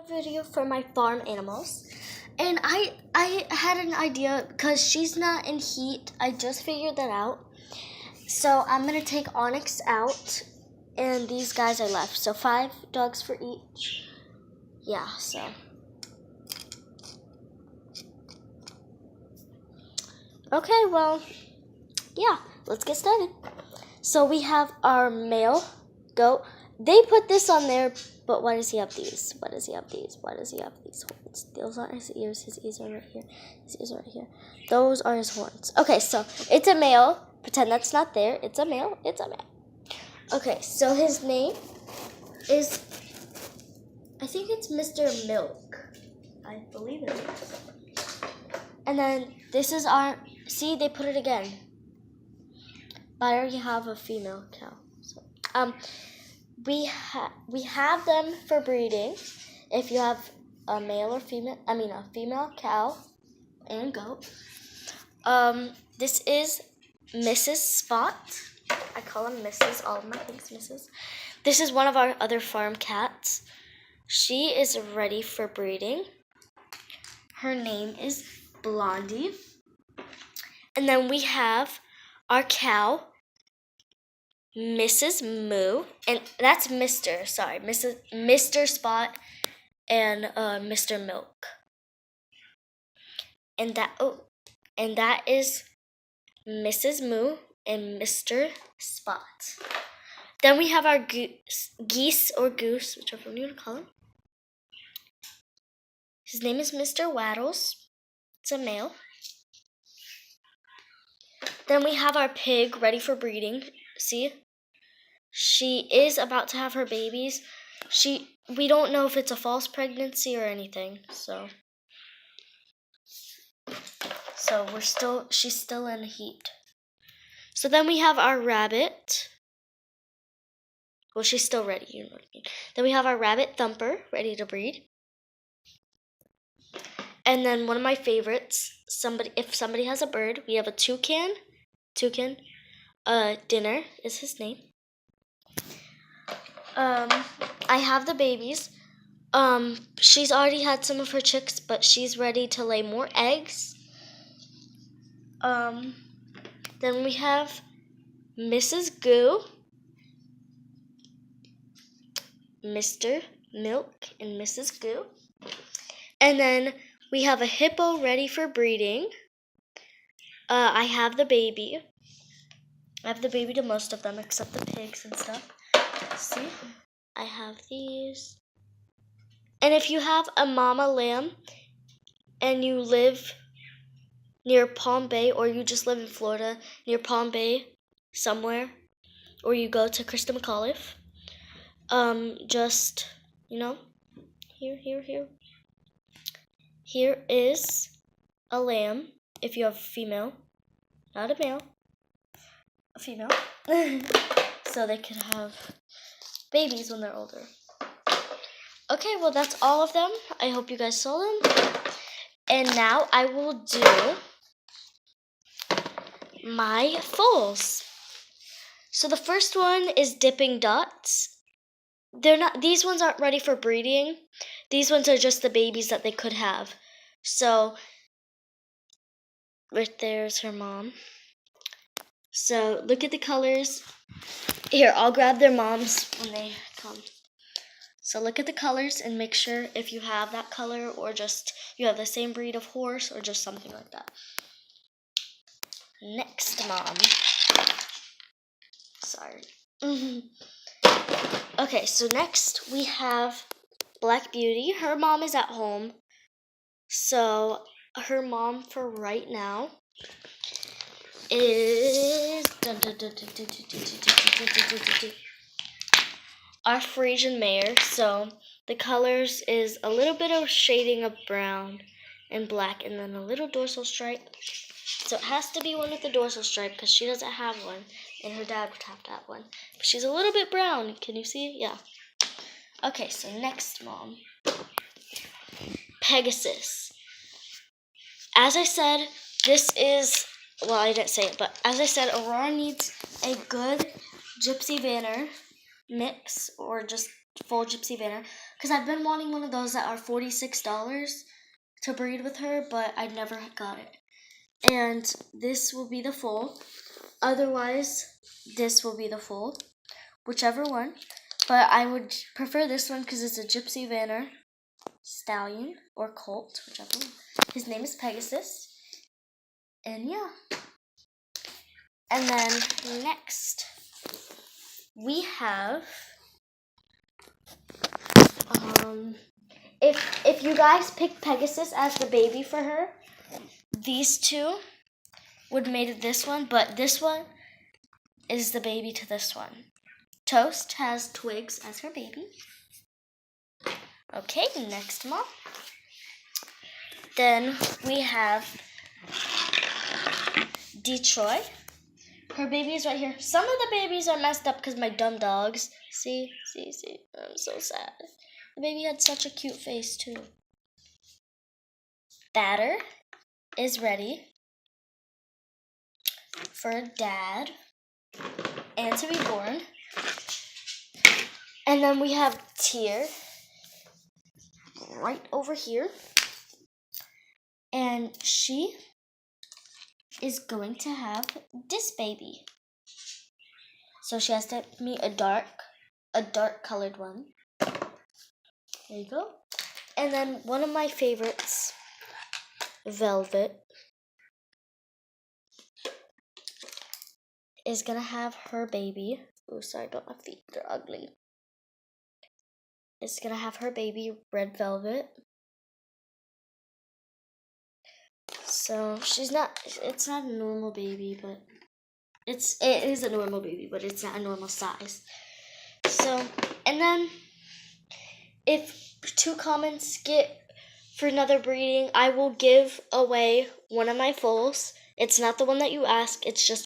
Video for my farm animals, and I had an idea because she's not in heat. I just figured that out, so I'm gonna take Onyx out, and these guys I left. So 5 dogs for each. Yeah. So okay. Well, yeah. Let's get started. So we have our male goat. They put this on there, but why does he have these? Why does he have these? Why does he have these horns? Those aren't his ears. His ears are right here. His ears are right here. Those are his horns. Okay, so it's a male. Pretend that's not there. It's a male. It's a male. Okay, so his name is, I think it's Mr. Milk. I believe it is. And then this is our, see, they put it again. But I already have a female cow. So, we have them for breeding. If you have a male or female, a female cow and goat. This is Mrs. Spot. I call him Mrs. All of my things Mrs. This is one of our other farm cats. She is ready for breeding. Her name is Blondie. And then we have our cow, Mrs. Moo, and that's Mr. Spot and Mr. Milk. And that is Mrs. Moo and Mr. Spot. Then we have our geese or goose, whichever one you want to call him. His name is Mr. Waddles. It's a male. Then we have our pig ready for breeding. See? She is about to have her babies. We don't know if it's a false pregnancy or anything, so she's still in heat. So then we have our rabbit. Well, she's still ready, you know what I mean. Then we have our rabbit Thumper ready to breed. And then one of my favorites, if somebody has a bird, we have a toucan. Dinner is his name. I have the babies. She's already had some of her chicks, but she's ready to lay more eggs. Then we have Mrs. Goo, Mr. Milk, and Mrs. Goo. And then we have a hippo ready for breeding. I have the baby. I have the baby to most of them, except the pigs and stuff. See? I have these. And if you have a mama lamb and you live near Palm Bay, or you just live in Florida near Palm Bay somewhere, or you go to Christa McAuliffe, just, here is a lamb if you have a female, not a male, a female, so they could have babies when they're older. Okay, well, that's all of them. I hope you guys saw them. And now I will do my foals. So the first one is Dipping Dots. These ones aren't ready for breeding. These ones are just the babies that they could have. So right there's her mom. So look at the colors. Here, I'll grab their moms when they come. So look at the colors and make sure if you have that color or just you have the same breed of horse or just something like that. Next, mom. Sorry. Okay, so next we have Black Beauty. Her mom is at home. So her mom for right now is our Frisian mare. So the colors is a little bit of shading of brown and black, and then a little dorsal stripe. So it has to be one with the dorsal stripe because she doesn't have one, and her dad would have to have one. But she's a little bit brown. Can you see? Yeah. Okay, so next, mom. Pegasus. As I said, this is, well, I didn't say it, but as I said, Aurora needs a good Gypsy Vanner mix or just full Gypsy Vanner, because I've been wanting one of those that are $46 to breed with her, but I never got it. And this will be the full. Otherwise, this will be the full, whichever one. But I would prefer this one because it's a Gypsy Vanner stallion or colt, whichever one. His name is Pegasus. And yeah. And then next, we have, if you guys pick Pegasus as the baby for her, these two would mate of this one, but this one is the baby to this one. Toast has Twigs as her baby. Okay, next mom. Then we have Detroit. Her baby is right here. Some of the babies are messed up because my dumb dogs. See. I'm so sad. The baby had such a cute face too. Batter is ready for dad and to be born. And then we have Tear right over here. And she is going to have this baby. So she has to meet a dark colored one. There you go. And then one of my favorites, Velvet, is gonna have her baby. Oh, sorry, don't have feet, they're ugly. It's gonna have her baby, Red Velvet. So it's not a normal baby, but it is a normal baby, but it's not a normal size. So, and then if 2 comments get for another breeding, I will give away one of my foals. It's not the one that you ask, it's just